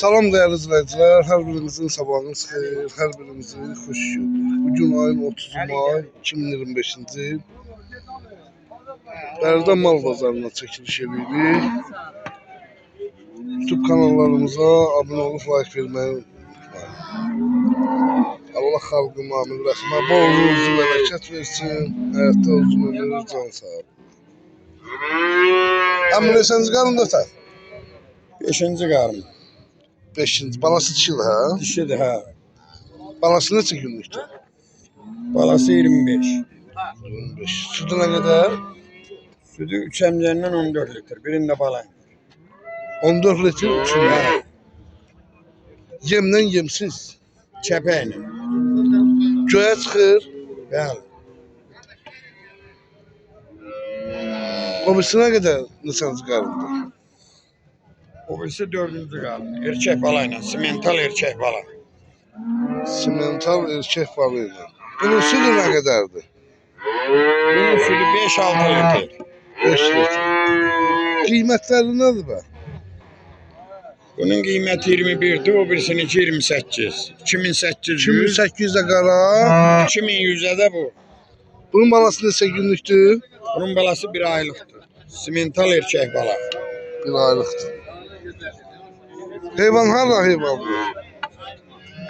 Salam değerli izleyiciler, her birinizin sabahınız xeyir, her birinizi hoş gördük. Bugün ayın 30 May 2025-ci Bərdə mal bazarına çəkiliş edirik. YouTube kanallarımıza abone olup like vermeyi unutmayın. Allah xalqıma, millətime bol ruzi bərəkət versin, həyatda uzun ömür, can sağ olun. Əmin neçənci qarında sən? 5-ci qarın. 5-ci, balası dişidir hə? Dişidir, hə. Balası neçə günlükdür? Balası 25. 25. Sütü nə qədər? Sütü 3 əmcəndən 14 litr. Birində bala. 14 litr, üçündə. Yemdən yemsiz. Çəpəklə. Göyə çıxır. Bəli. O birisi nə qədər neçənci qarındır? O birisi 4-cü qarın. Erkək bala ilə, simental erkək bala. Simental erkək balı ilə. Bunun sütü nə qədərdir? Bunun sütü 5-6 litr. 5 litr. Qiymətləri nədir bə? Bunun qiyməti 21'dir, o birisininki 28. 2800. 2800'e qara. 2100'e də bu. Bunun balası neçə günlükdür? Bunun balası 1 aylıqdır. Simental erkək bala. 1 aylıqdır. Heyvan harda heyvandır?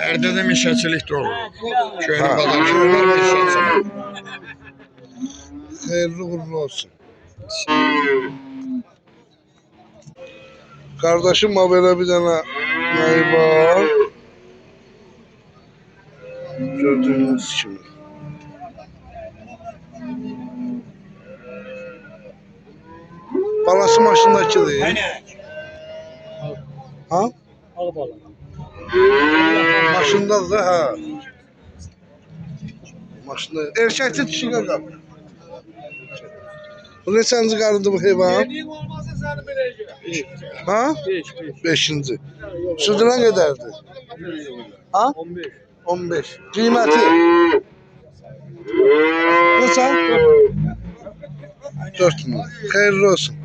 Bərdədə meşəçilikdə olur. Köhnə bazar köylər meşəçilik. Xeyirli uğurlu olsun. Kardeşim ha böyle bir tane neyi var? Gördüğünüz gibi. Balası maşındaki değil. Ha? Al bala. Maşında da ha. Maşında. Erkekçi dişi kadar. Bu neçənci qarındır bu heyvan? Dediğin olmazsa seni bileceğim. Ha? 5. 5-ci. Sütü nə qədərdir? Ha? 15. 15. Qiyməti? Neçə? 4 milyon. Xeyirli olsun.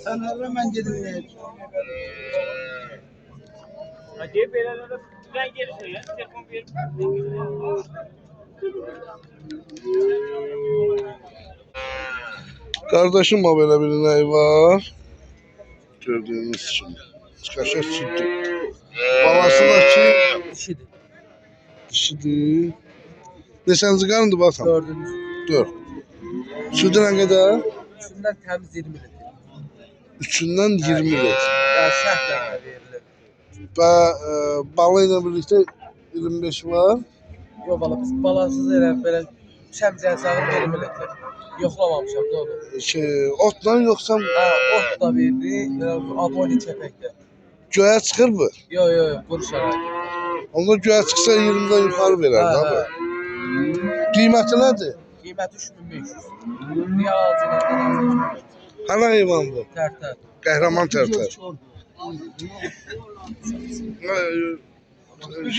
Sen hemen gidin ne? Hadi belirledim. Ben gelirse ya. Telefon verip. Kardeşim ha böyle bir neyi var? Gördüğünüz gibi. Kaşa sütü. Balası da ki Dişidir. dişidir. Neçənci qarındır baxam? 4. 4. Sütü nə qədər? Şundan temiz 20 litre. Üçündən 20 litr. Ya şərtlə verilir. Və balı ilə birlikdə 25 var. Yok bala biz balansız böyle şemsiye sağlık 20 litre. Yoklamamışam da onu. Otla yoxsa Ha ot da verdi. Abone çepekte. göyə çıxır bu. Yo bu şarayı. Onda göyə çıxsa 20-dən yuxarı verər də bu. Qiyməti nədir? Kıymeti 3500. Niye alcılardan razı? Hana heyvandır? Terter. Qəhrəman tərtər.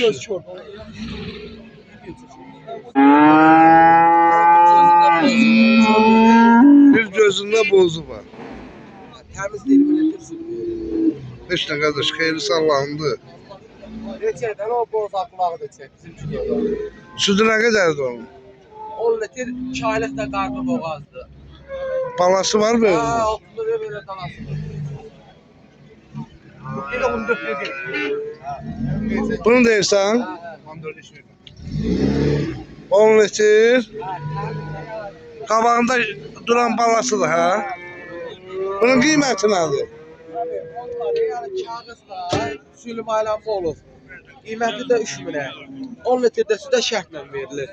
Göz çor. Bir gözündə bozu var. Temiz 20 litre süt veriyor. Heç nə qardaş, xeyirli Allah'ındır. Reçeden o boza kulağı da çek. Bizimki de var. Sütü nə qədərdir onun? 10 litre 2 aylık da karnı boğazdı. Balası var böyle. Haa 30 liraya böyle danası. Bir de 14 liraya. Bunu deyirsən? 14 liraya. 10 litr. Qabağında duran balasıdır ha? Bunun qiyməti nədir? Abi onları yani kağızda sülüm aləmdə olur. Qiyməti də 3 minə. 10 litrdə südə şərtlə verilir.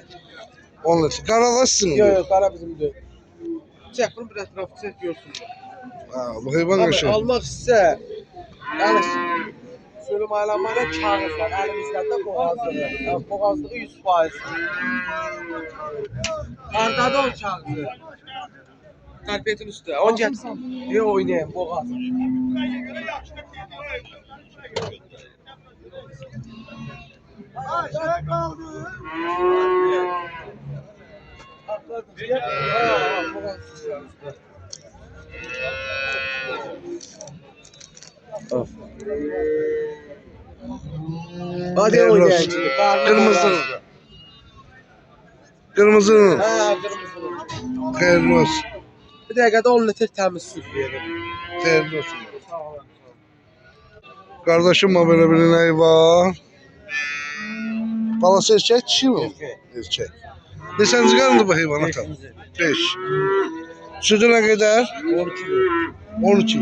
10 litr. Qaralar sizin Yo olur. yo qara bizimdir. Çək bunu bir ətrafı çək görsünlər. Ha, bu heyvan Abi qəşəng. almaq istə yəni sülüm aləmdə kağızlar əlimizdə də boğazlığı. Yəni boğazlığı 100%. Arqada o kağızı. Karpetin üstü. On get. Ne oynayayım boğaz. Aşağı kaldı. Hadi Hayırlı oynayın olsun. şimdi. Kırmızı. Kırmızının. Ha, kırmızı. Hayırlı olsun. Bir dəqiqədə 10 litr təmiz süt verir. Hayırlı olsun. Kardeşim ha böyle bir ineği var. Balası erkek dişi mi? Erkek. Neçənci qarındı bu heyvan ata? 5. Sütü ne kadar? 12 verir. 12.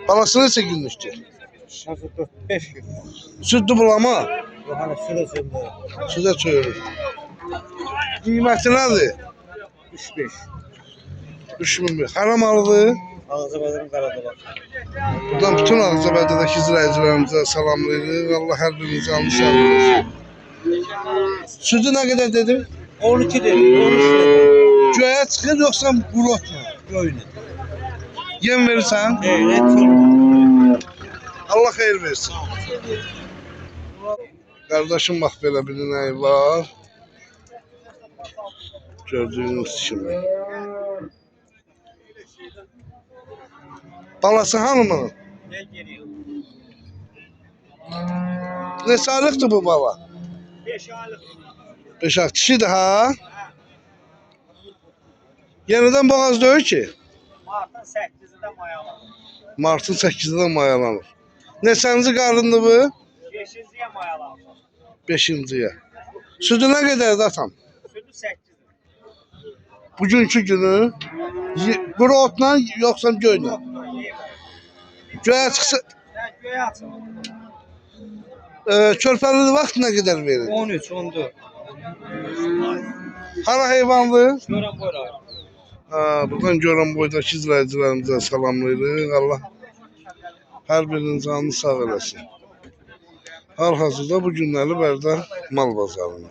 Balası neçə günlükdür? 5 gün. Sütlü bulama. Yoxana sürəsində Sütə çöyürür. Qiyməti nədir? 3-5. 3000. Haram alıdır. Ağzı bazarın Qaradağ. Buradan bütün Ağzabədədəki izləyicilərimizə salamlayırıq. Allah hər birinizi almışlar olsun. Sütü nə qədər dedim? 12 dedim, 13 dedim. Göyə çıxır yoxsa qurot mu? Göynə. Yem verirsən? Evet, çok. Allah xeyir versin. Kardeşim bak belə bir ineği var. Gördüğünüz kimi. Balası hanımının? Ne sağlıktı bu baba? 5 aylık. 5 ay kişidir ha. Yeniden boğaz döyür ki. Martın 8'inde mayalanır. Martın 8'də mayalanır. Neçənci qarındı bu? 5'inciye mayalanır. 5-ciyə. Sütü nə qədərdir atam? Sütü 8. Bugünkü günü quru otla yoxsa göylə? Göyə çıxsa Sen göğe açın. körpəli vaxt nə qədər verir? 13, 14. Hara heyvandır? Gören boylar. Buradan görən boydakı izləyicilərimizə salamlayırıq. Allah hər birinin canını sağ eləsin. Hal-hazırda bu günləri Bərdə mal bazarında.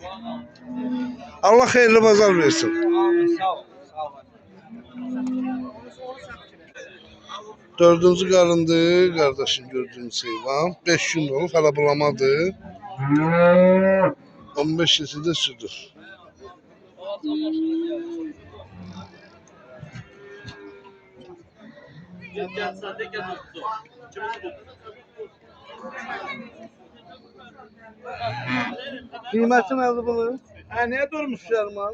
Allah xeyirli bazar versin. Amin, sağ ol. Sağ ol. Dördüncü qarındır, qardaşım gördüyünüz heyvan. 5 gün olub, hələ bulamadır. 15 litrdə südür. Qiyməti nədir bunun? Nəyə durmuşlar mal?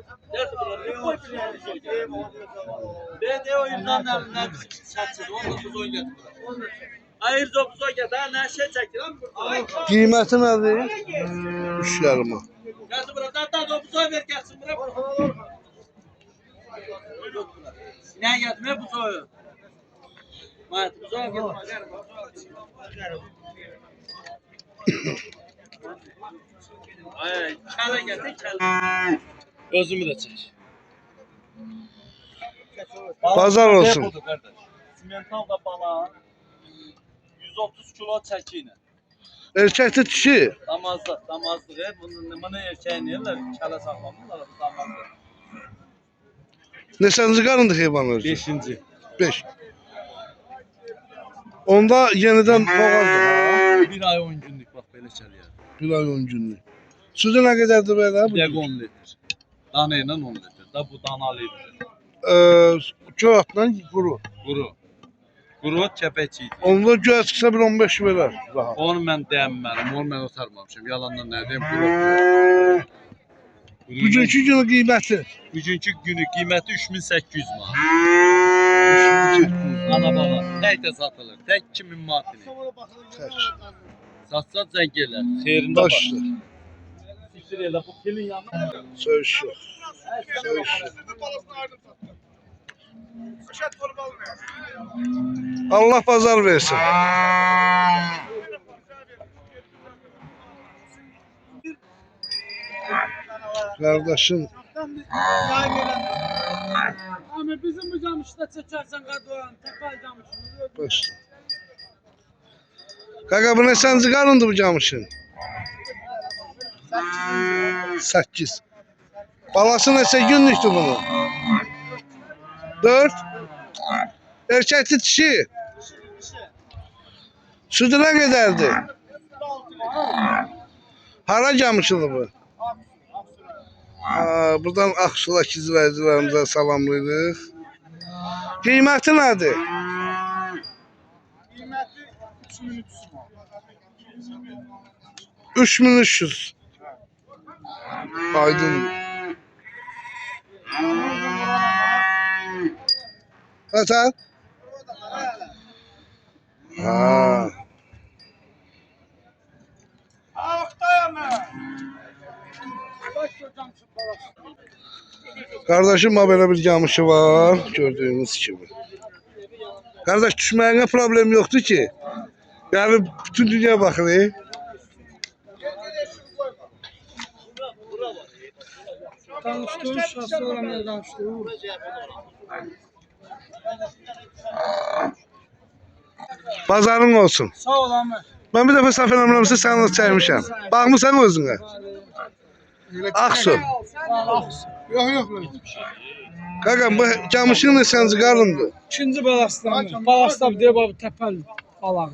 Ben de oyundan ne çatır, 19 oyun getir. Hayır 9 oyun getir, ne şey çekir lan burada. Qiyməti nədir? 3 yarıma. Gelsin burada, hatta 9 oyun ver gelsin buraya. Ne getirme bu oyun? Mayat bu oyun getirme. Ay, kele getir, kele. Özümü de çek. Pazar olsun. Budur kardeş. Simental da bala. 130 kilo çəkiylə. Erkəkdir dişi. Damazlıq. Bunu erkəyin yerlər, kələ saxlamırlar, damazlıq. Neçənci qarındır heyvan özü? 5-ci. 5. Onda yenidən boğazdır ha. 1 ay 10 günlük bax belə çəliyə. 1 ay 10 günlük. Südü nə qədərdir belə? Bir dəqiqə 10 litr. Dana ilə 10 litr. Da bu danalı idi. Göy atla quru. Quru kəpəkçi idi. Onda göyə çıxsa bir 15 verər. Rahat. Onu mən deyəmmərəm, onu mən otarmamışam. Yalandan nə deyim, quru. Bugünkü günü qiyməti. Bugünkü günü qiyməti 3800 manat. Ana bala, tək də satılır. Tək 2000 manatını. Tək. Satsa zəng elə. Xeyrində var. Başdır. Siktir elə bu pilin yanına. Söyüş yox. Söyüş yox. Allah pazar versin. Kardeşim. Ama bizim bu camışda çekersen kadıran, tekrar camışını. Başla. Kaka bu neçənci qarındır bu camışın? 8. Balası neçə günlükdür bunun? 4. Erkəkli dişi. Südü nə qədərdir? Hara camışıdır bu? Buradan Aksulak izləyicilərimizə salamlayırıq. Qiyməti nədir? 3300. Aydın. Zaten. Ha. Kardeşim böyle bir camışı var. Gördüğünüz gibi. Kardeş düşmeyene problem yoktu ki. Yani bütün dünya bakır. Danışdığım şahsı olanlar danışdığım. Pazarın olsun. Sağ ol Ahmet. Ben bir defa saf eləmirəmsə səni də çəkmişəm. Baxmısan özünə. Aksu. Yok yok. Qaqa bu camışın neçənci qarındır? İkinci balastam. Balastam diye baba tepel balığı.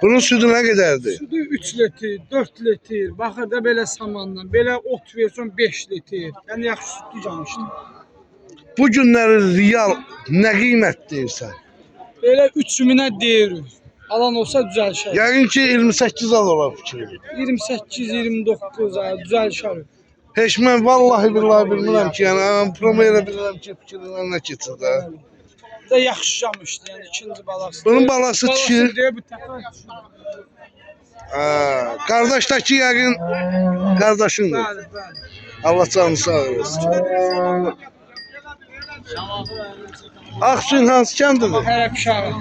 Bunun südü nə qədərdir? Sudu 3 litr, 4 litr. Baxır da belə samandan. Belə ot versən 5 litr. Yəni yaxşı südlü camışdır. Bu günləri real nə qiymət deyirsən? Belə 3000-ə deyirik. Alan olsa düzəlşər. Yəqin ki 28 al olar fikrim. 28-29 ay düzəlşər. Heç mən vallahi billahi bilmirəm ki, yəni promo elə bilirəm ki, fikrindən nə keçir də. Da yaxşı camışdır. Yəni ikinci balası. Bunun balası düşür. Deyə bu təpə düşür. Ha, qardaşdakı yəqin qardaşındır. Bəli, bəli. Allah canını sağ olsun. Aksun hansı kəndidir? Ərəb şahı.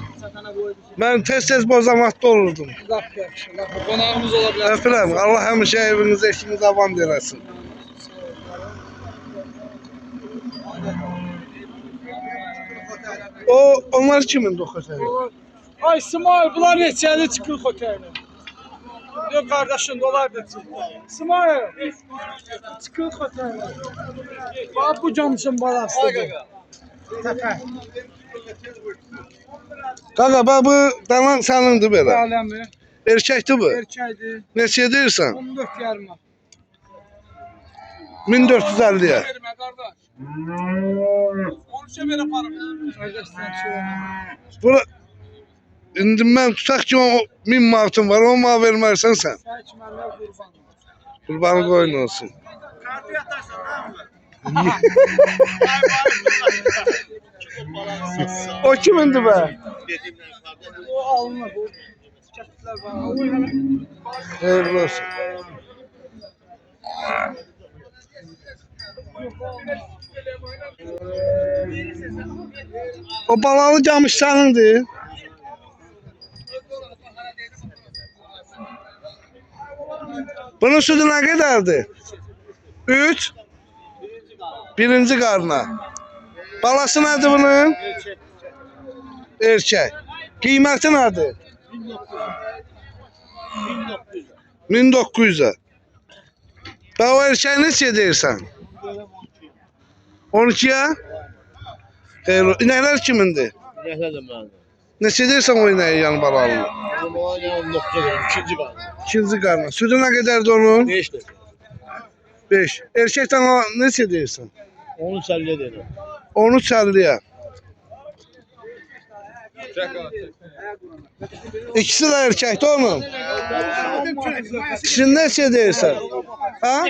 Mən tez-tez Bozamatda olurdum. Lap yaxşı. Lap qonağımız ola bilər. Öpürəm. Allah həmişə evinizə, işiniz avam eləsin. Onlar kimin dokuzları? Ay İsmail, bunlar neçəli çıxır oteli? Yox qardaşım, dolar da çıxır. İsmail, çıxır oteli. Bax bu camışın balasıdır. Təpə. Qaqa, bax bu dalan sənindir belə. Aləmi. Erkəkdir bu. Erkəkdir. Neçə deyirsən? 14 yarıma. 1450-yə. Vermə qardaş. 13'e ver aparım. Qardaş sən şey. Bura indi mən tutaq ki 1000 manatım var, 10 manat vermərsən sən. Sən ki mənə qurban. Qurbanı qoyun olsun. Kartı yatarsan O kimindir bə? O alınır bu. Kətlər var. Hayırlı olsun. O balalı camış sənindir. Bunun sütü nə qədərdir? 3. Birinci qarına. Balası nədir bunun? Erkək. Qiyməti nədir? 1900'a. Və o erkək neçə deyirsən? 12'ya? Xeyr, inəklər kimindir? Nəhlədim mən. Neçə deyirsən o inəyi yan balalını? Amma yəni nöqtə verir, ikinci var. İkinci qarına. Sütü nə qədərdir onun? 5 dəfə. 5. Erkəkdən neçə deyirsən? Onu səlliyə deyirəm. 13.50'ya. İkisi de erkekti onun. Şimdi neçə deyirsən? Ha?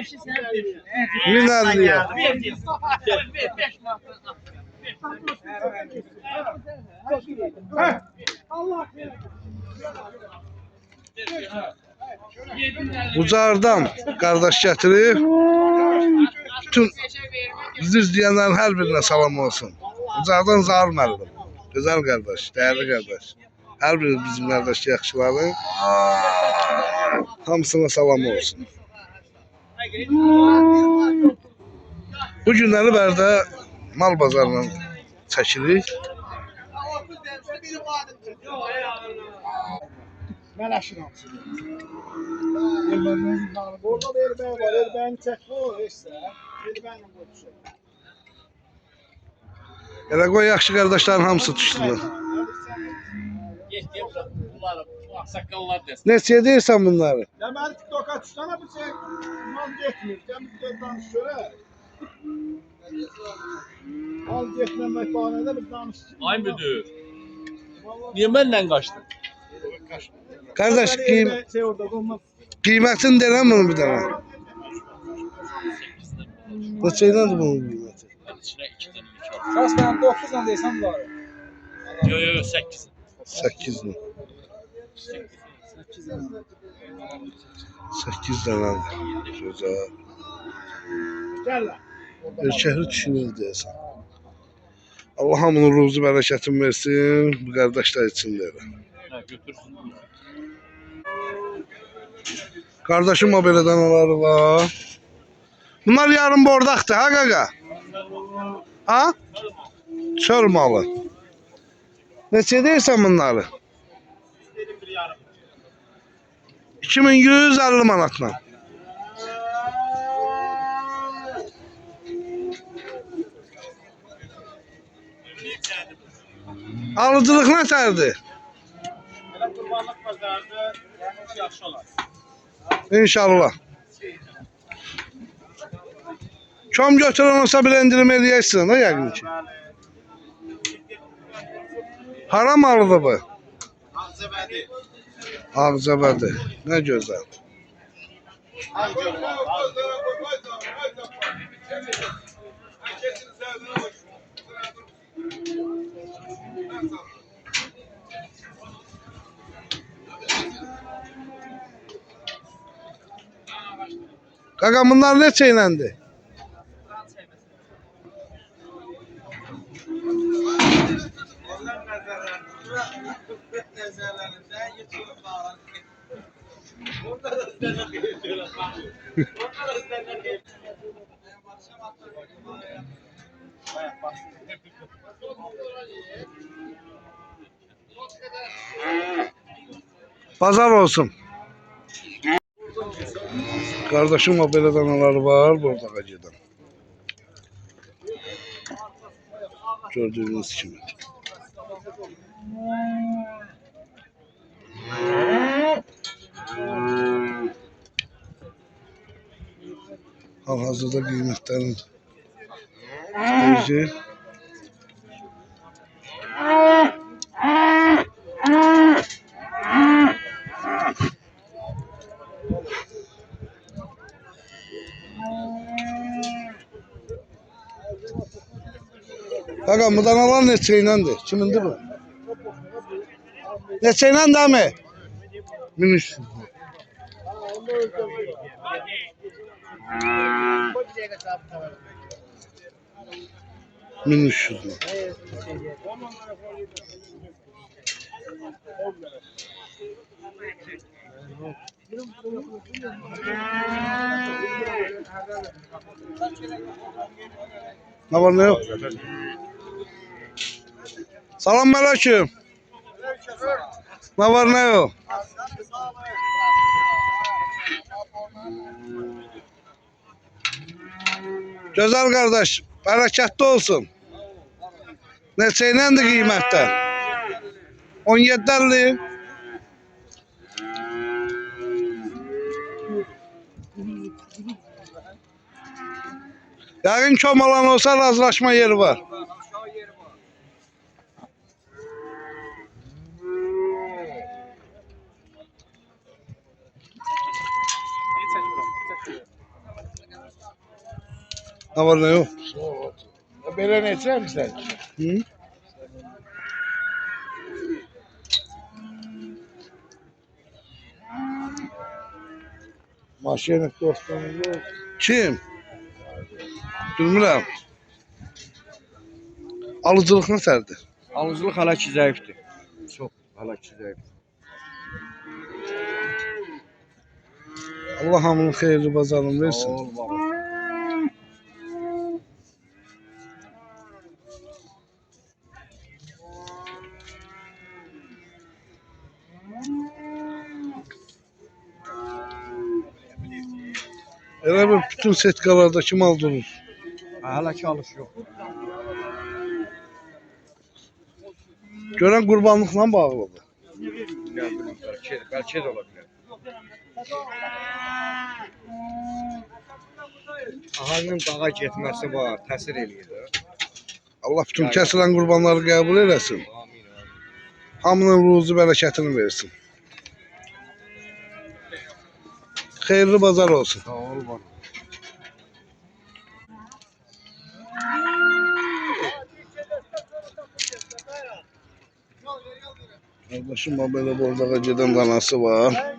1050'ya. Ucardan qardaş gətirib bütün bizi izləyənlərin hər birinə salam olsun. Ucardan Zahir müəllim. Gözəl qardaş, dəyərli qardaş. Hər biri bizim qardaş yaxşıları. Hamısına salam olsun. Bu günləri Bərdə mal bazarından çəkirik. Mələşin alsın. Orada verməyə var, erməni çəkmə o, heçsə. Erməni qoyuşu. Elə qoy yaxşı qardaşların hamısı düşdülər. Neçə deyirsən bunları? Deməli TikTok'a düşsənə bu şey mal getmir. Gəl danış görə. Mal getməmək bahanədə bir danış. Ay müdür. Niye benden kaçtın? Kardeş Şey orada olmaz. kıymetini denen bunu bir tane. Neçəylədir bunun qiyməti? İçine 2 tane Şahs benim 9'la desem var. Yo 8. 8 mi? 8 dənədir. Gözəl. Erkəkli düşünür deyəsən. Allah hamının ruzu bərəkətini versin. Bu qardaşlar için də elə. Ha götürsün. Kardeşim o belə danaları var. Bunlar yarın bordaqdır ha qaqa? Ha? Çöl malı. Neçə deyirsən bunları? 2150 manatla. Alıcılıq nətərdir? Qurbanlıq bazarda yaxşı olar. İnşallah. Kom götürən olsa bir endirim eləyərsin ha yəqin ki. Hara malıdır bu? Ağzəbədi. Ağcabədi. Nə gözəl. Qaqa bunlar neçə iləndir? Nəzərlərində yıxılıb bağlanır. Onlar özlərinə xeyir diyorlar. Onlar özlərinə xeyir. Pazar olsun. Kardeşim o belə danaları var burada qacadan. Gördüğünüz kimi. Hal-hazırda qiymətlərin deyəcək. Qaqa bu danalar neçə iləndir? Kimindir bu? Neçə iləndir əmi? 1300. 1300 mu? Ne var ne yok? Salam aleyküm. Ne var ne yok? Güzel kardeş, bereketli olsun. Neçəyinəndir qiymətlər? 17.50. Yəqin kom alan olsa razılaşma yeri var. Ne var ne yok? Belə neçə misən? Hı? Maşinik dostumuz yok. Kim? Bilmirəm. Alıcılıq nətərdir? Alıcılıq hələ ki zəifdir. Çox hələ ki zəifdir. Allah hamının xeyirli bazarını versin. Olmaz. Elə bir bütün setkalardakı mal durur. Hələ ki alış yox. Görən qurbanlıqla bağlıdır. Ne bileyim, belki de olabilir. Ahalinin dağa getməsi var, təsir eləyir. Allah bütün kəsilən qurbanları qəbul eləsin. Amin, amin. Hamının ruzu bərəkətini versin. Xeyirli bazar olsun. Sağ ol bana. Kardeşim böyle bordağa giden danası var.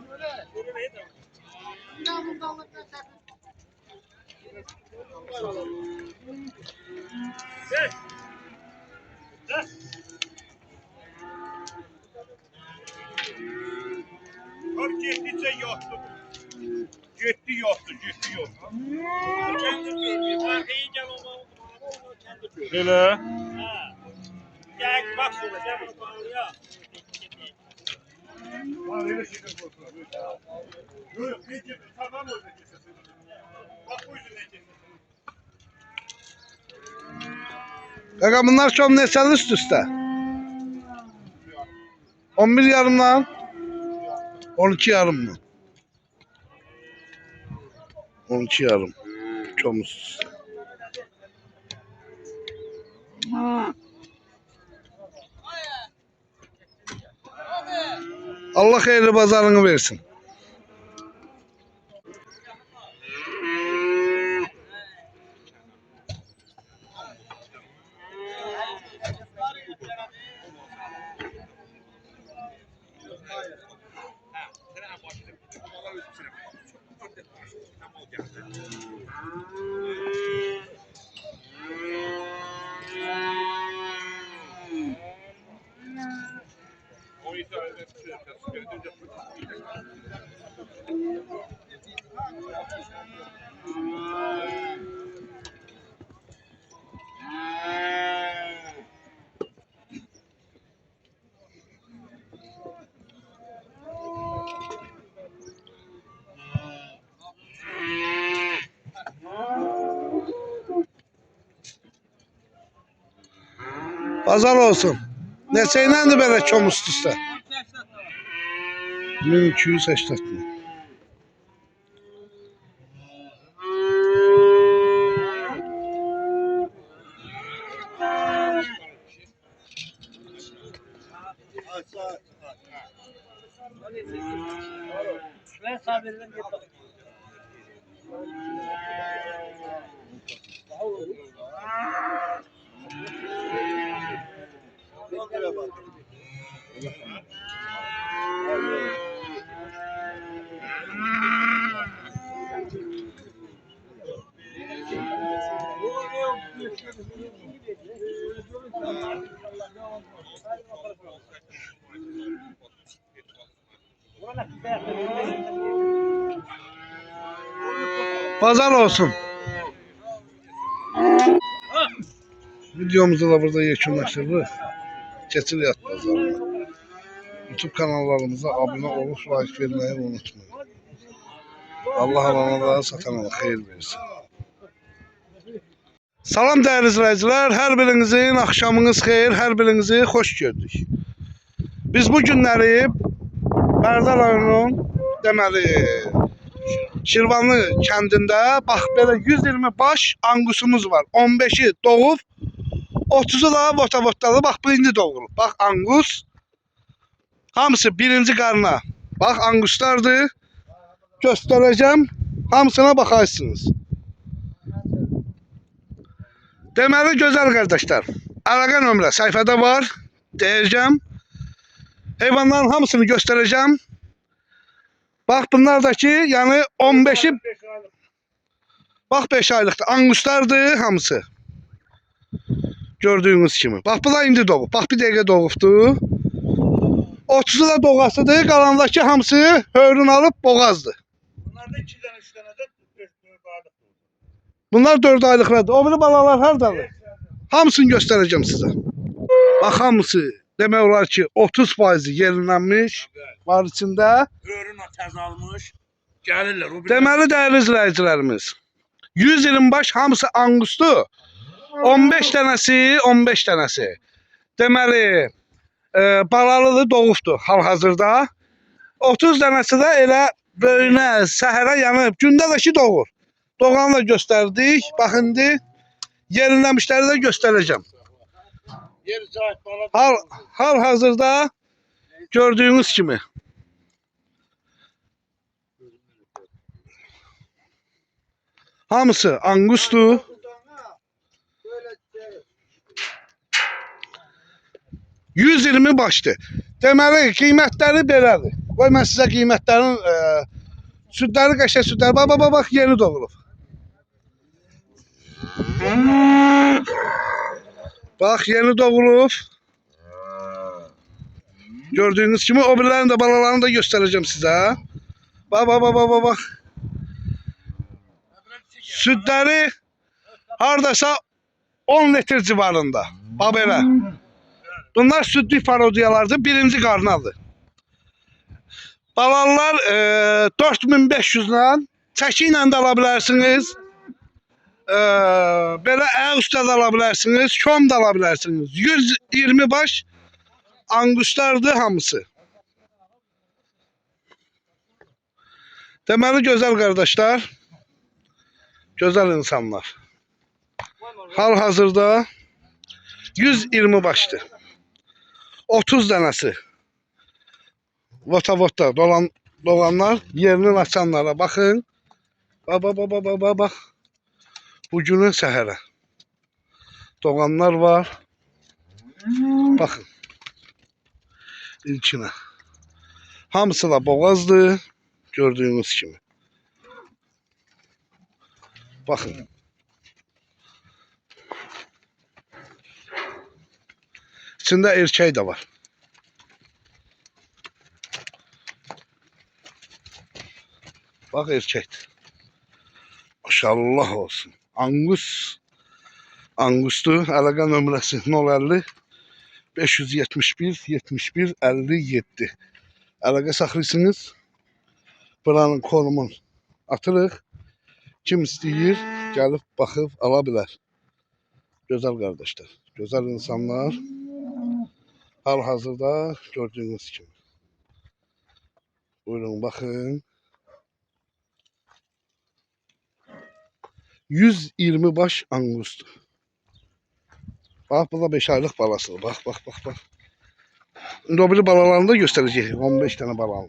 Getdikcə yoxdur. Getdi yoxdur, getdi yoxdur. Kendir görmüyor. Arkayı gel o kendir görmüyor. Belə? Ha. Gel bak şurada. Gel bunu bağlıyor. Var elə şeylər olsun. Yox, ne getdi? Tamam orada keçəsən. Bax bu yüzündən getdi. Kaka bunlar çok neçəli üst üste? 11 yarımdan 12 yarım mı? 12 yarım. Çok üst üste. Allah hayırlı pazarını versin. Pazar olsun. Neçəynəndir belə çom üst üste? 1280 mi? Ben sabirden git bak. Pazar olsun. Videomuzu da burada yekunlaşdırırıq. Keçirik pazarına. YouTube kanallarımıza abone olup like vermeyi unutmayın. Allah alana da satana da xeyir versin. Salam değerli izleyiciler, her birinizin akşamınız xeyir, her birinizi hoş gördük. Biz bu günləri Bərdə rayonunun deməli Şirvanlı kəndində bax belə 120 baş angusumuz var. 15'i doğub, 30'u da vota-votalı. Bax bu indi doğulub. Bax angus. Hamısı birinci qarına. Bax anguslardır. Göstərəcəm. Hamısına baxarsınız. Deməli gözəl qardaşlar. Əlaqə nömrə səhifədə var. Deyəcəm. Heyvanların hamısını göstərəcəm. Bax bunlardaki yani 15'i bax 5 aylıqdır. Anguslardır hamısı. Gördüğünüz kimi. Bax bu da indi doğub. Bax bir dəqiqə doğubdur. 30'u da doğasıdır. Qalandakı hamısı höyrün alıb boğazdır. Bunlarda 2 dənə, 3 dənə də 4 aylık. Bunlar 4 aylıqlardır. O biri balalar hardadır? Hamısını göstərəcəm sizə. Bax hamısı demək olar ki 30% yerinlənmiş. Var içində. Öğrün təzə almış. Gəlirlər o bir. Deməli dəyərli izləyicilərimiz. 120 baş hamısı angustur. 15 dənəsi. Deməli balalıdır, doğubdur hal-hazırda. 30 dənəsi də elə böyünə, səhərə yanıb. Gündə də ki doğur. Doğanı da göstərdik. Bax indi yerinləmişləri də göstərəcəm. Yeri sahip bala. Hal-hazırda Gördüğünüz kimi. Hamısı Angustur. Böyle 120 başdı. Deməli qiymətləri belədir. Qoy mən sizə qiymətlərin südləri qəşəng südlər. Bax yeni doğulub. Bax yeni doğulub. Gördüğünüz kimi o birilərin də balalarını da göstərəcəm sizə. Bax. Südləri hardasa 10 litr civarında. Bax belə. Bunlar südlük parodiyalardır. Birinci qarnadır. Balalar 4500'dan çəki ilə də ala bilərsiniz. Belə əl üstə də ala bilərsiniz. Şom da ala bilərsiniz. 120 baş anguslardır hamısı. Deməli gözəl qardaşlar, gözəl insanlar. Hal-hazırda 120 başdır. 30 dənəsi. Vota doğanlar, yerini açanlara baxın. Bax. Bugünün səhərə. Doğanlar var. Baxın. İlkinə. Hamısı da boğazdır. Gördüğünüz kimi. Baxın. İçində erkək də var. Bax erkəkdir. Maşallah olsun. Angustur. Əlaqə nömrəsi 050 571 71 57. Əlaqə saxlayırsınız. Buranın konumunu atırıq. Kim istəyir, gəlib baxıb ala bilər. Gözəl qardaşlar, gözəl insanlar. Hal-hazırda gördüğünüz kimi. Buyurun baxın. 120 baş angustur. Bax, bu da 5 aylıq balasıdır. Bax. İndi o biri balalarını da göstərəcək. 15 dənə balanı.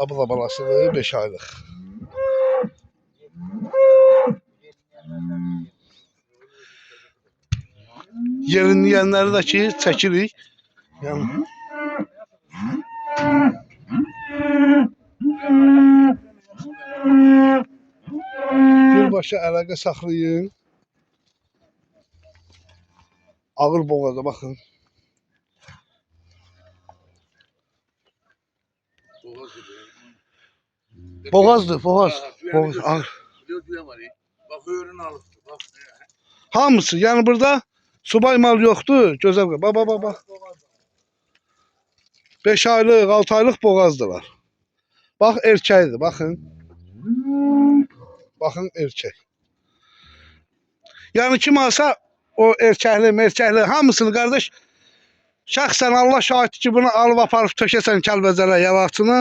Bu da balasıdır, 5 aylıq. Yerinləyənləri də ki, çəkirik. Yəni birbaşa əlaqə saxlayın. Ağır boğaza baxın. Boğazdır, boğaz. Ağır. Bak öğren alıp. Bak. Hamısı, yəni burada subay mal yoxdur. Gözəl. Bax. 5 aylıq, 6 aylıq boğazdılar. Bax erkəkdir, baxın. Baxın erkək. Yəni kim alsa o erkəkli hamısını qardaş şəxsən Allah şahid ki bunu alıb aparıb tökəsən Kəlbəcərə yalaqçını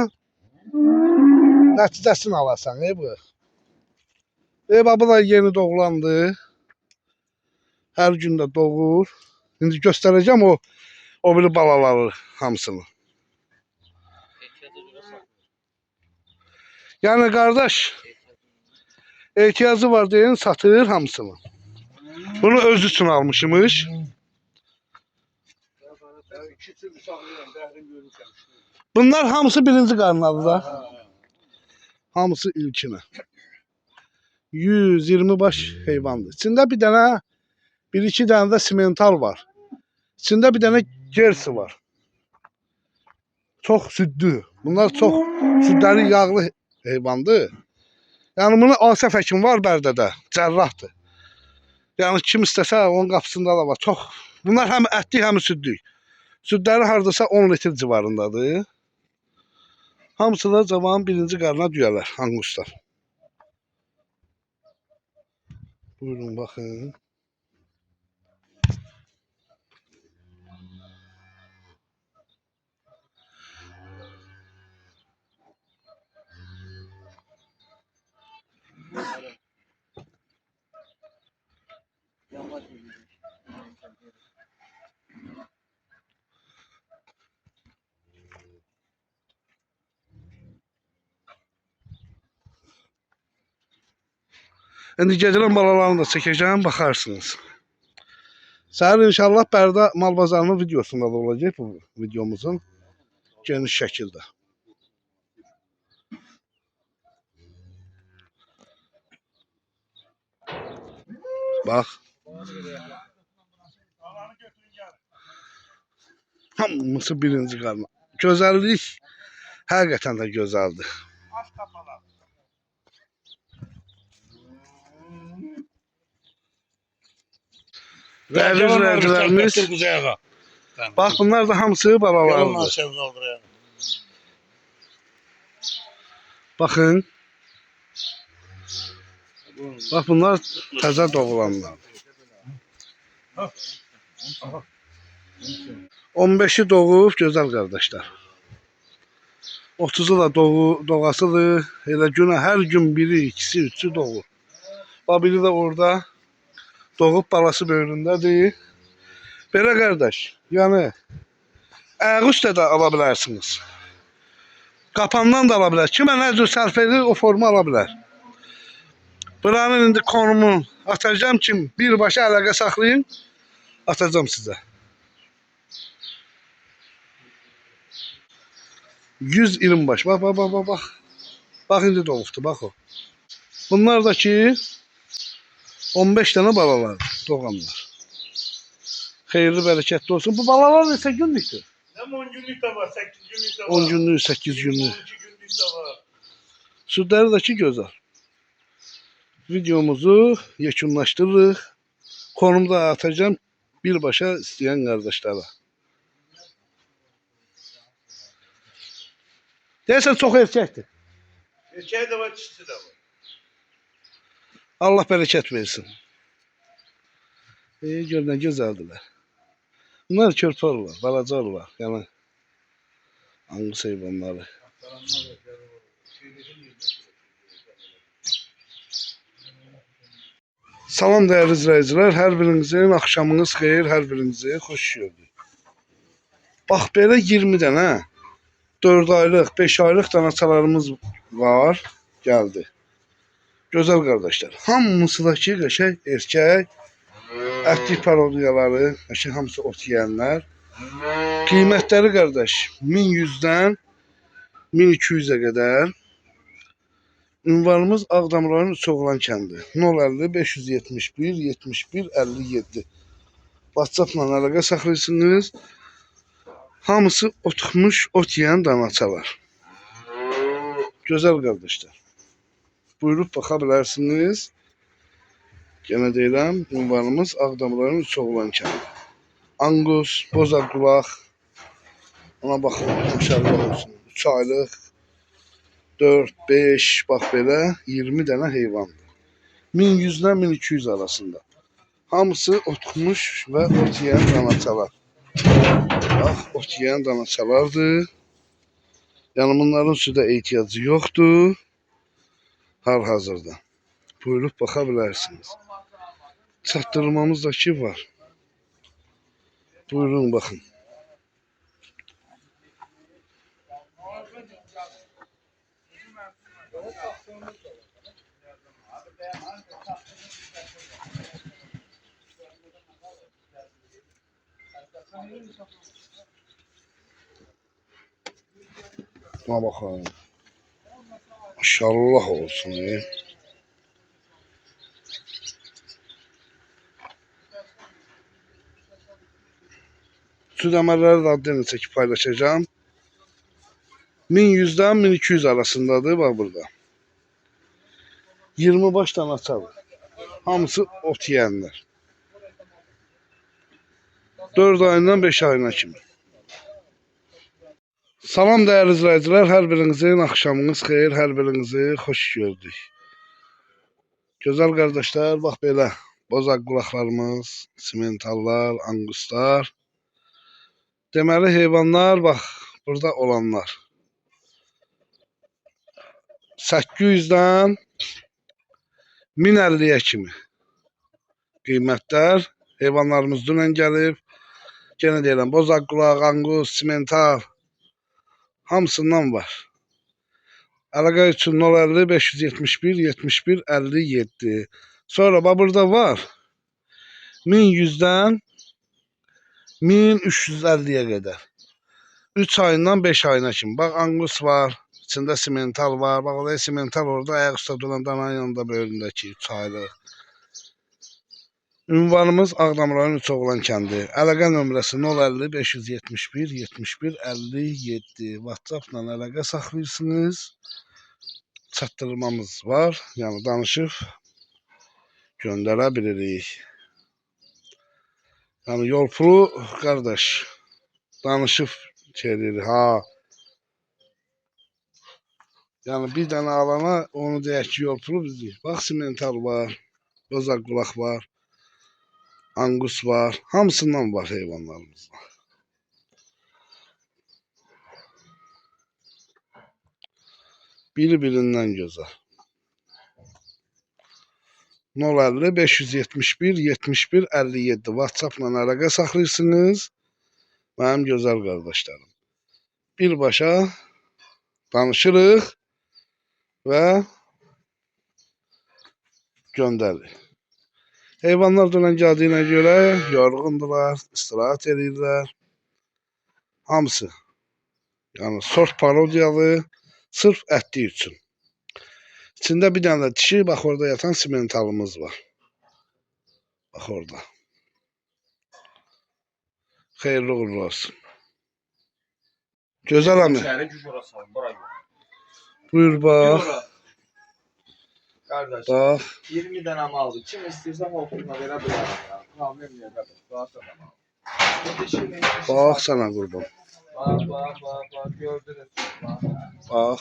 nəticəsini alarsan, bu. Bu da yeni doğulandı. Hər gün də doğur. İndi göstərəcəm o biri balaları hamısını. Yəni qardaş ehtiyacı var deyin satır hamısını. Bunu öz üçün almışmış. Bunlar hamısı birinci qarnalıdır da. Hamısı ilkinə. 120 baş heyvandır. İçində bir dənə, 1-2 dənə də simental var. İçində bir dənə gersi var. Çox süddü. Bunlar çox südləri yağlı heyvandır. Yəni bunu Asəf həkim var Bərdədə, cərrahdır. Yəni kim istəsə onun qapısında da var. Çox. Bunlar həm ətli, həm südlük. Südləri hardasa 10 litr civarındadır. Hamısı da cavanın birinci qarına düyələr, anguslar. Buyurun baxın. İndi gedirəm balalarını da çəkəcəm, baxarsınız. Səhər inşallah Bərdə mal bazarının videosunda da olacaq bu videomuzun geniş şəkildə. Bax. Hamısı birinci qarma. Gözəllik həqiqətən də gözəldir. Dəyərli izləyicilərimiz, bax bunlar da hamısı balalarıdır. Baxın. Bax bunlar təzə doğulanlar. 15'i doğub gözəl qardaşlar. 30'u da doğasıdır. Elə günə hər gün biri, ikisi, üçü doğur. Bax biri də orada doğub balası böyründədir. Belə qardaş, yəni ayaqüstə də ala bilərsiniz. Qapandan da ala bilər. Kimə nə cür sərf edir, o formu ala bilər. Buranın indi konumunu atacağım ki, birbaşa əlaqə saxlayın, atacağım sizə. 120 baş. Bax, bax, bax, bax. Bax indi doğubdu, bax o. Bunlar da ki 15 dənə balalar doğanlar. Xeyirli, bərəkətli olsun. Bu balalar neçə günlükdür? Hem 10 günlük de var, 8 günlük de var. 10 günlük, 8 günlük. 12 günlük de var. Südləri də ki gözəl. Videomuzu yekunlaşdırırıq. Konumda atacağım birbaşa istəyən qardaşlara. Deyəsən çox erkəkdir. Erkeği de var, çiçeği de var. Allah bərəkət versin. Gör nə gözəldilər. Bunlar körpə olurlar, balaca olurlar. Yəni Angus heyvanları. Salam dəyərli izləyicilər, hər birinizin axşamınız xeyir, hər birinizi xoş gördük. Bax belə 20 dənə 4 aylıq, 5 aylıq danaçalarımız var, gəldi. Gözəl qardaşlar, hamısı da ki qəşəng erkək, ətli parodiyaları, qəşəng hamısı ot yeyənlər. Qiymətləri qardaş 1100-dən 1200-ə qədər. Ünvanımız Ağdam rayonu Çoğlan kəndi. 050 571 71 57. WhatsApp-la əlaqə saxlayırsınız. Hamısı oturmuş, ot yeyən danaçalar. Gözəl qardaşlar. Buyurub baxa bilərsiniz. Yenə deyirəm, ünvanımız Ağdam rayonu Çoğlan kəndi. Angus, bozaqulaq. Ona baxın, maşallah olsun. 3 aylıq. 4, 5, bax belə 20 dənə heyvandır. 1100-dən 1200 arasında. Hamısı otmuş və ot yeyən danaçalar. Bax, ot yeyən danaçalardır. Yəni bunların südə ehtiyacı yoxdur. Hal-hazırda. Buyurub baxa bilərsiniz. Çatdırmamız da ki var. Buyurun baxın. Buna baxın. Maşallah olsun. Süd əmərləri də adını çəkib paylaşacağım. 1100-dən 1200 arasındadır, bax burada. 20 baş danaçadır. Hamısı ot yeyənlər. 4 ayından 5 ayına kimi. Salam dəyərli izləyicilər, hər birinizin axşamınız xeyir, hər birinizi xoş gördük. Gözəl qardaşlar, bax belə bozaq qulaqlarımız, simentallar, anguslar. Deməli heyvanlar, bax burada olanlar. 800-dən 1050-yə kimi qiymətlər. Heyvanlarımız dünən gəlib. Yenə deyirəm, bozaq qulaq, angus, simental. Hamısından var. Əlaqə üçün 050 571 71 57. Sonra bax burada var 1100-dən 1350-yə qədər. 3 ayından 5 ayına kimi. Bax Angus var, içində simental var. Bax orada simental orada ayaq üstə duran dananın yanında böyründəki 3 aylıq. Ünvanımız Ağdam rayon Üçoğlan kəndi. Əlaqə nömrəsi 050 571 71 57. WhatsApp-la əlaqə saxlayırsınız. Çatdırmamız var. Yəni danışıb göndərə bilirik. Yəni yol pulu qardaş danışıb çevirir ha. Yəni bir dənə alana onu deyək ki, yol pulu bizdir. Bax simental var, bozaq qulaq var, angus var, hamısından var heyvanlarımızda. Biri-birindən gözəl. 050 571 71 57 WhatsApp-la əlaqə saxlayırsınız. Mənim gözəl qardaşlarım. Birbaşa danışırıq və göndəririk. Heyvanlar dünən gəldiyinə görə yorğundular, istirahət edirlər. Hamısı. Yəni sort parodiyalı, sırf ətli üçün. İçində bir dənə də dişi, bax orada yatan simentalımız var. Bax orada. Xeyirli uğurlu olsun. Gözəl əmi. Buyur bax. Qardaş, Bax. 20 dənə maldır. Kim istəyirsə hopluna verə bilər. Problem yox, qardaş. Bax sənə qurban. Bax, gördünüz. Bax.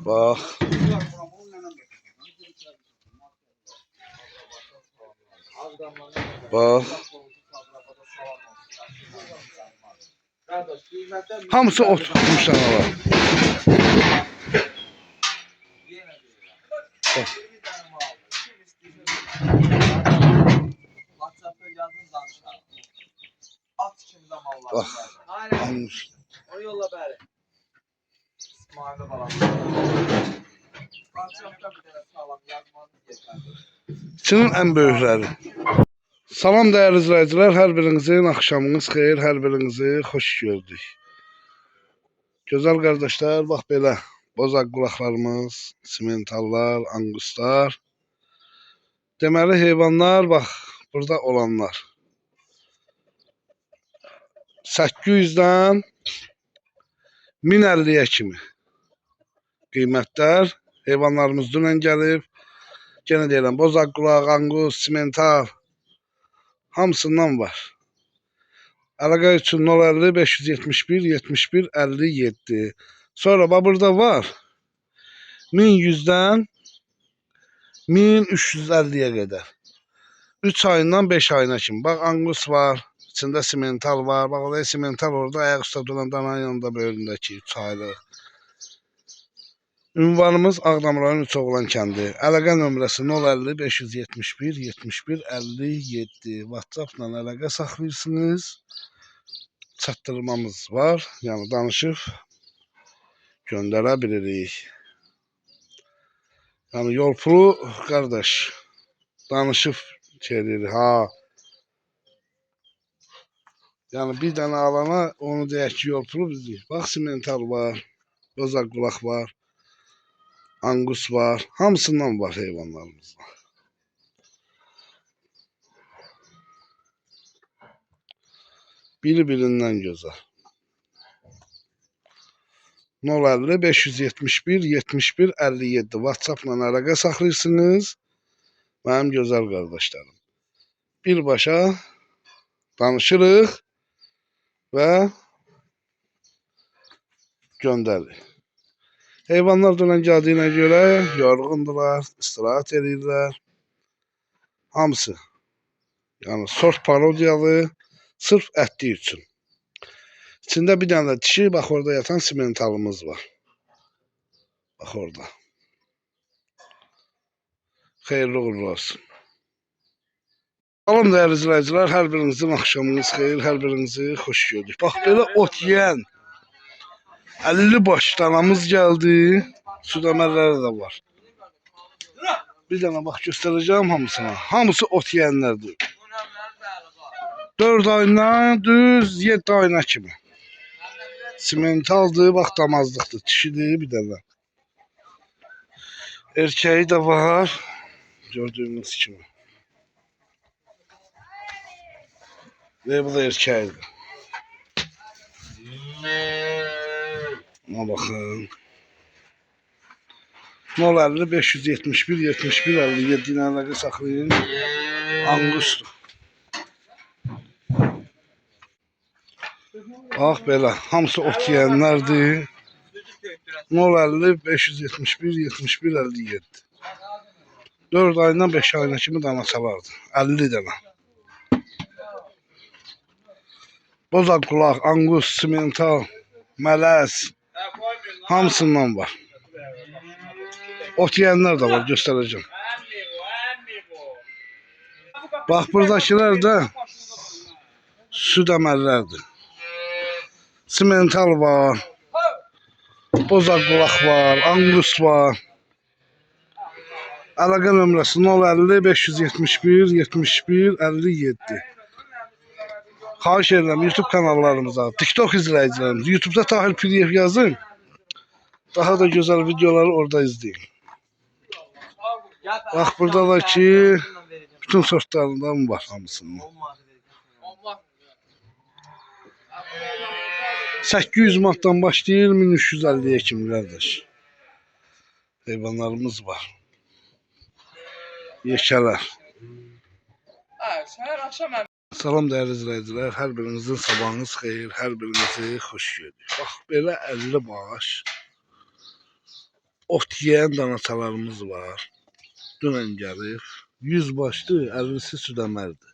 Bax. Bax. Hamısı ot tutmuş sana var. Bax. Almış. O yolla bəri. İsmail'e balam. WhatsApp'ta bir dənə sağlam yazmanız yeterli. İçinin ən böyükləri. Salam dəyərli izləyicilər, hər birinizin axşamınız xeyir, hər birinizi xoş gördük. Gözəl qardaşlar, bax belə bozaq qulaqlarımız, simentallar, anguslar. Deməli heyvanlar bax burada olanlar. 800-dən 1050-yə kimi qiymətlər. Heyvanlarımız dünən gəlib. Yenə deyirəm, bozaq qulaq, angus, simental hamısından var. Əlaqə üçün 050 571 71 57. Sonra bax burada var 1100-dən 1350-yə qədər. 3 ayından 5 ayına kimi. Bax angus var, içində simental var. Bax orada simental orada ayaq üstə duran dananın yanında böyründəki 3 aylıq. Ünvanımız Ağdam rayon Üçoğlan kəndi. Əlaqə nömrəsi 050 571 71 57. WhatsApp-la əlaqə saxlayırsınız. Çatdırmamız var. Yəni danışıb göndərə bilirik. Yəni yol pulu qardaş danışıb çevirir ha. Yəni bir dənə alana onu deyək ki, yol pulu bizdir. Bax simental var, bozaq qulaq var. Angus var. Hamısından var heyvanlarımızda. Biri-birindən gözəl. 050 571 71 57 WhatsApp-la əlaqə saxlayırsınız. Mənim gözəl qardaşlarım. Birbaşa danışırıq və göndəririk. Heyvanlar dünən gəldiyinə görə yorğundular, istirahət edirlər. Hamısı. Yəni sort parodiyalı, sırf ətli üçün. İçində bir dənə də dişi, bax orada yatan simentalımız var. Bax orada. Xeyirli uğurlu olsun. Salam dəyərli izləyicilər, hər birinizin axşamınız xeyir, hər birinizi xoş gördük. Bax belə ot yeyən 50 baş danamız geldi. Süd əməlləri də var. Bir dənə bax göstərəcəm hamısına. Hamısı ot yeyənlərdir. 4 ayından düz 7 ayına kimi. Simentaldır, bax damazlıqdır, dişidir bir dənə. Erkeği de var. Gördüğünüz kimi. Ve bu da erkeğidir. Buna bakın. 050 571 71 57 ilə əlaqə saxlayın. Angustur. Bax belə, hamısı ot yeyənlərdir. 050 571 71 57. 4 ayından 5 ayına kimi dana çalardı. 50 dana. Bozaq qulaq, angus, simental, mələz hamısından var. Ot yeyənlər də var, göstərəcəm. Bax buradakilər də süd əməllərdir. Simental var. Bozaq qulaq var, angus var. Əlaqə nömrəsi 050 571 71 57. Xahiş edirəm YouTube kanallarımıza, TikTok izləyicilərimiz, YouTube'da Tahir PDF yazın. Daha da güzel videoları orada izleyin. Bak burada da ki bütün sortlarından var hamısının. 800 manatdan başlayır 1350'ye kimi kardeş. Hayvanlarımız var. Yeşələr. Salam değerli izləyicilər, hər birinizin sabahınız xeyir, hər birinizi xoş gördük. Bax belə 50 baş ot yeyən danaçalarımız var. Dünən gəlib 100 başdı, 50'si süd əməldir.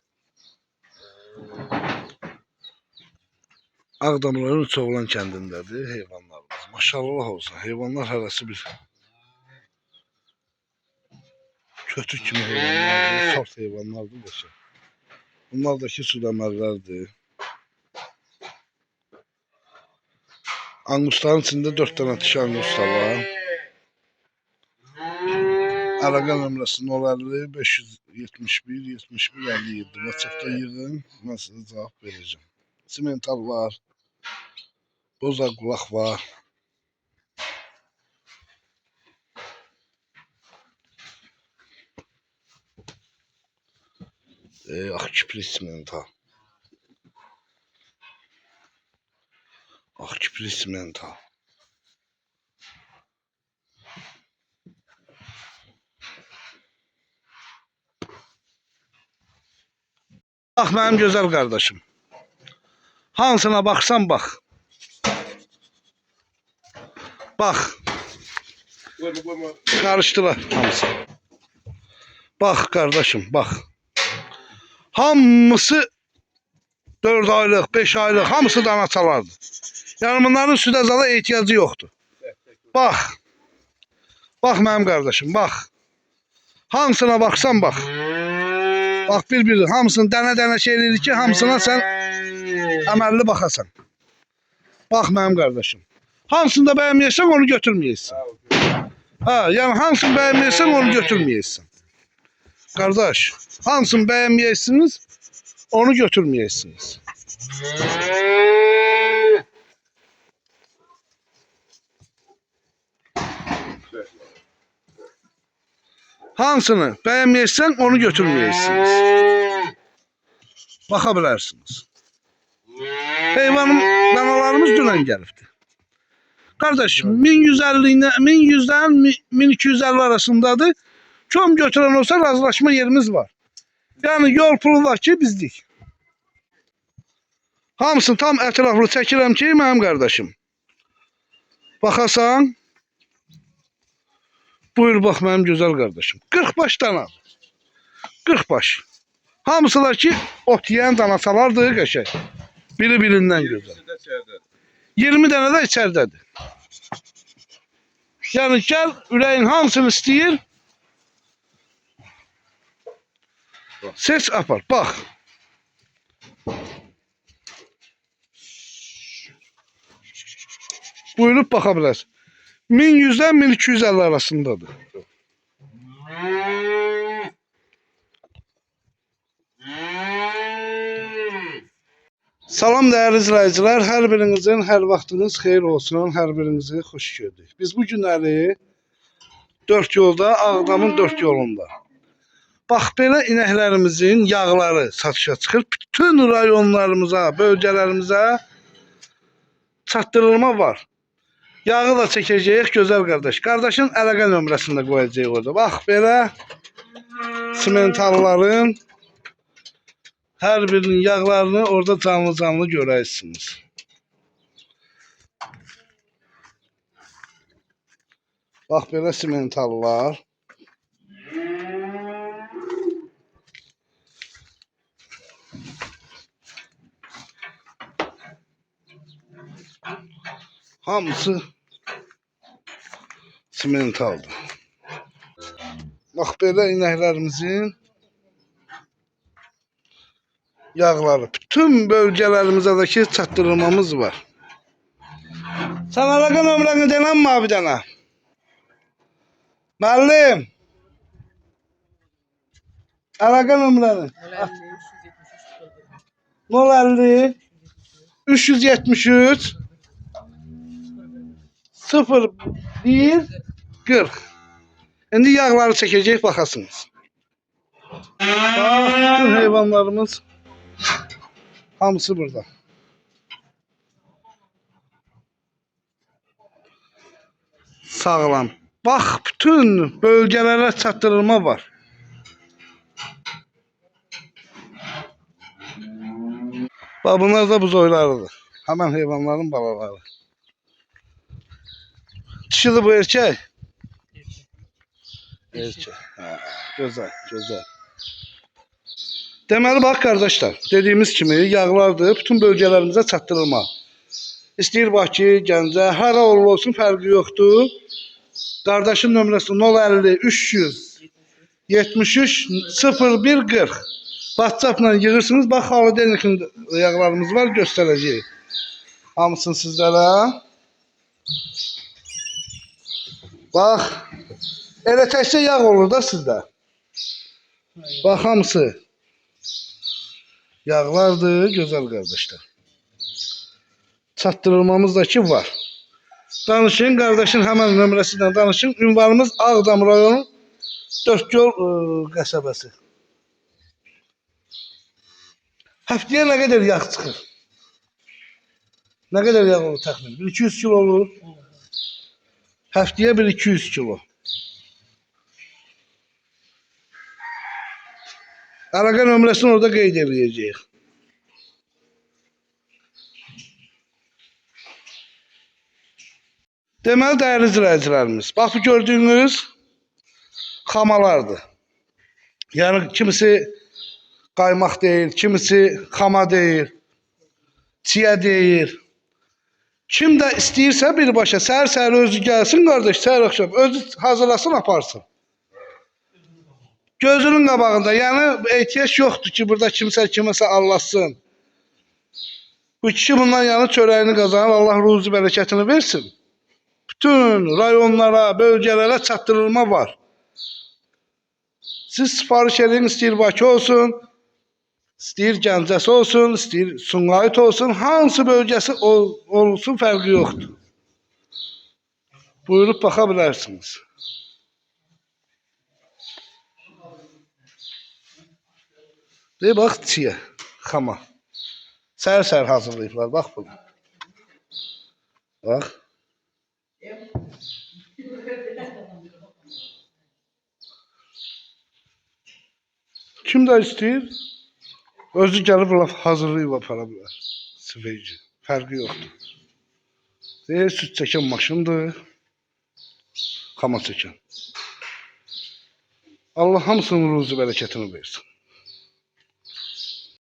Ağdamların Çoğlan kəndindədir heyvanlarımız. Maşallah olsun, heyvanlar hərəsi bir kötü kimi heyvanlardır, saf heyvanlardır da şey. Bunlar da ki süd əməllərdir. Angusların içində 4 dənə dişi angus da var. Əlaqə nömrəsi 050 571 71 57. WhatsApp'da yığın, mən sizə cavab verəcəm. Simental var. Bozaq qulaq var. Akçipli simental. Akçipli simental. Bak benim güzel kardeşim. Hansına baksan bak. Bak. Karıştılar hamısı. Bak kardeşim bak. Hamısı 4 aylıq, 5 aylıq, hamısı danaçalardır. Yəni bunların südə zada ehtiyacı yoxdur. Bax. Bax mənim qardaşım, bax. Hamısına baxsan bax. Bax bir-bir, hamısını dənə-dənə şey edilir ki, hamısına sən əməlli baxasan. Bax mənim qardaşım. Hamısını da bəyənməyəsən, onu götürməyəsən. Ha, yəni hamısını bəyənməyəsən, onu götürməyəsən. Qardaş, hamısını bəyənməyəksiniz, onu götürməyəksiniz. Hansını bəyənməyəsən, onu götürməyəksiniz. Baxa bilərsiniz. Heyvanım, danalarımız dünən gəlibdir. Qardaş, 1100'den 1250 arasındadır. Kim götüren olsa razılaşma yerimiz var. Yani yol pulu var ki bizdik. Hamısını tam ətraflı çəkirəm ki, mənim qardaşım. Baxasan. Buyur bax mənim gözəl qardaşım. 40 baş dana. 40 baş. Hamısı da ki ot yeyən danaçalardır qəşəng. Biri birindən gözəl. 20 dənə də içəridədir. Yəni gəl ürəyin hamısını istəyir. Seç apar. Bax. Buyurub baxa bilərsiniz. 1100-dən 1250 arasındadır. Salam dəyərli izləyicilər, hər birinizin hər vaxtınız xeyir olsun, hər birinizi xoş gördük. Biz bu günləri 4 yolda, Ağdamın 4 yolunda. Bax belə inəklərimizin yağları satışa çıxır. Bütün rayonlarımıza, bölgələrimizə çatdırılma var. Yağı da çəkəcəyik gözəl qardaş. Qardaşın əlaqə nömrəsini də qoyacağıq orada. Bax belə simentalların hər birinin yağlarını orada canlı-canlı görərsiniz. Bax belə simentallar. Hamısı simentaldır. Bax belə inəklərimizin yağları. Bütün bölgələrimizədəki çatdırılmamız var. Sən əlaqə nömrəni denən mi abi dənə? Müəllim. Əlaqə nömrəni. 050 373 01 40. İndi yağları çəkəcək baxasınız. Bax, bütün heyvanlarımız hamısı burada. Sağlam. Bax, bütün bölgələrə çatdırılma var. Bax, bunlar da buzoylarıdır. Həmən heyvanların balaları. Dişidir bu erkək? Erkək. Gözəl, gözəl. Deməli, bax qardaşlar, dediyimiz kimi yağlardır, bütün bölgələrimizə çatdırılma. İstəyir Bakı, Gəncə, hara olsun fərqi yoxdur. Qardaşın nömrəsi 050 300 73 01 40. WhatsApp-la yığırsınız. Bax, Xalidenik'in yağlarımız var, göstərəcəyik. Hamısını sizlərə. Bax, elə təkcə yağ olur da sizdə. Bax, hamısı yağlardır, gözəl qardaşlar. Çatdırılmamız da ki var. Danışın, qardaşın həmən nömrəsi ilə danışın. Ünvanımız Ağdam rayonu 4 yol qəsəbəsi. Həftəyə nə qədər yağ çıxır? Nə qədər yağ olur təxmin? 200 kilo olur. Həftəyə 200 kilo. Əlaqə nömrəsini orada qeyd edəcəyik. Deməli, dəyərli izləyicilərimiz, bax bu gördüyünüz xamalardır. Yəni, kimisi qaymaq deyil, kimisi xama deyil, çiyə deyil. Kim də istəyirsə birbaşa səhər-səhər özü gəlsin, qardaş, səhər axşam özü hazırlasın, aparsın. Gözünün qabağında, yəni ehtiyac yoxdur ki, burada kimsə kiməsə allasın. Bu kişi bundan yəni çörəyini qazanır, Allah ruzi bərəkətini versin. Bütün rayonlara, bölgələrə çatdırılma var. Siz sipariş edin, istəyir Bakı olsun, istəyir Gəncəsi olsun, istəyir Sumqayıt olsun, hansı bölgəsi olsun fərqi yoxdur. Buyurub baxa bilərsiniz. Deyir, bax, çiyə, xama. Səhər-səhər hazırlayıblar, bax bunu. Bax. Kim də istəyir, özü gəlib hazırlayıb apara bilər. Sifeyci, fərqi yoxdur. Deyir, süt çəkən maşındır, xama çəkən. Allah hamısının ruzi bərəkətini versin.